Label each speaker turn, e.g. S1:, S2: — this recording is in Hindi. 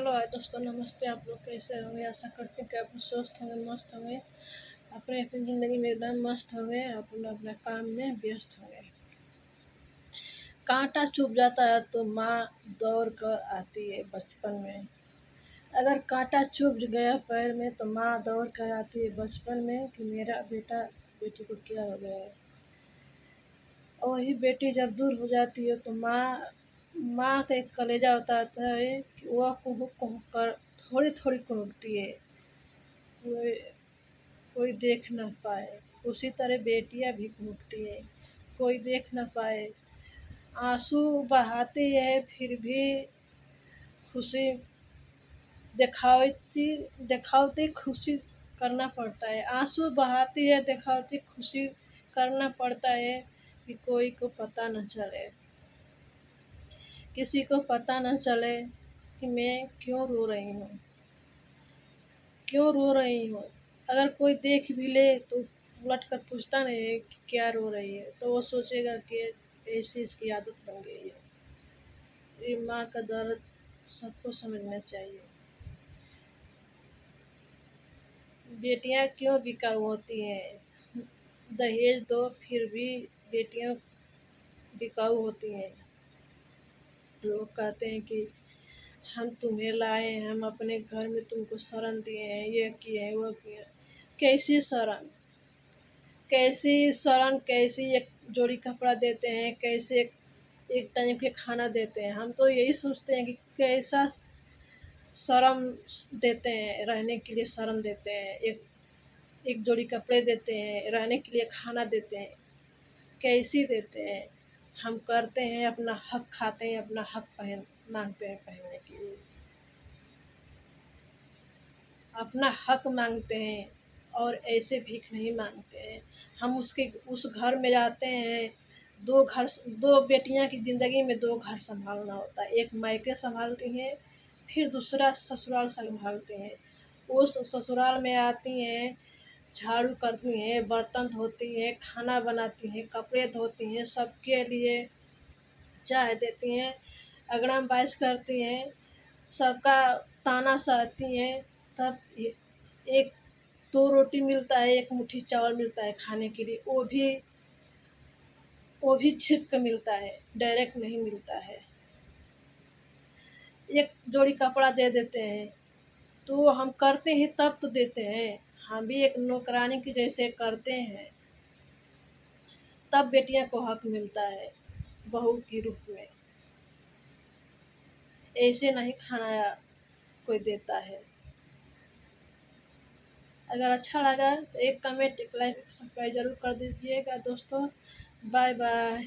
S1: हेलो हाय दोस्तों, नमस्ते। आप लोग कैसे होंगे? आशा करते हैं कि आप लोग स्वस्थ होंगे, मस्त होंगे, अपने अपनी ज़िंदगी में एकदम मस्त होंगे, अपना अपना काम में व्यस्त होंगे। कांटा चुभ जाता है तो माँ दौड़ कर आती है बचपन में। अगर कांटा चुभ गया पैर में तो माँ दौड़ कर आती है बचपन में कि मेरा बेटा बेटी को क्या हो गया है। और वही बेटी जब दूर हो जाती है तो माँ का एक कलेजा होता है कि वह कुहुक कुहुक कर थोड़ी थोड़ी कुहुकती है, कोई कोई देख न पाए। उसी तरह बेटियां भी कुहुकती है, कोई देख न पाए। आंसू बहाती है फिर भी खुशी दिखावती दिखावती खुशी करना पड़ता है। आंसू बहाती है दिखावती खुशी करना पड़ता है कि कोई को पता न चले, किसी को पता न चले कि मैं क्यों रो रही हूँ, क्यों रो रही हूँ। अगर कोई देख भी ले तो उलट कर पूछता नहीं है कि क्या रो रही है, तो वो सोचेगा कि ऐसी इसकी आदत बन गई है। ये माँ का दर्द सबको समझना चाहिए। बेटियां क्यों बिकाऊ होती हैं? दहेज दो फिर भी बेटियां बिकाऊ होती हैं। लोग कहते हैं कि हम तुम्हें लाए, हम अपने घर में तुमको शरण दिए हैं, ये किए हैं, वो किए हैं। कैसी शरण, कैसी शरण, कैसी एक जोड़ी कपड़ा देते हैं, कैसे एक टाइम के खाना देते हैं। हम तो यही सोचते हैं कि कैसा शरण देते हैं, रहने के लिए शरण देते हैं, एक एक जोड़ी कपड़े देते हैं, रहने के लिए खाना देते हैं, कैसी देते हैं। हम करते हैं अपना हक, खाते हैं अपना हक, मांगते हैं पहनने के लिए, अपना हक मांगते हैं और ऐसे भीख नहीं मांगते हैं। हम उस घर में जाते हैं, दो बेटियां की ज़िंदगी में दो घर संभालना होता है। एक मायके संभालती हैं, फिर दूसरा ससुराल संभालते हैं। वो ससुराल में आती हैं, झाड़ू करती हैं, बर्तन धोती हैं, खाना बनाती हैं, कपड़े धोती हैं, सबके लिए चाय देती हैं, अगड़म बाइश करती हैं, सबका ताना सहती हैं। तब एक दो रोटी मिलता है, एक मुट्ठी चावल मिलता है खाने के लिए, वो भी छिप कर मिलता है, डायरेक्ट नहीं मिलता है। एक जोड़ी कपड़ा दे देते हैं तो हम करते हैं तब तो देते हैं, हम भी एक नौकरानी की जैसे करते हैं, तब बेटियां को हक मिलता है बहू के रूप में। ऐसे नहीं खाना कोई देता है। अगर अच्छा लगा तो एक कमेंट, एक लाइक, सब्सक्राइब जरूर कर दीजिएगा दोस्तों। Bye bye.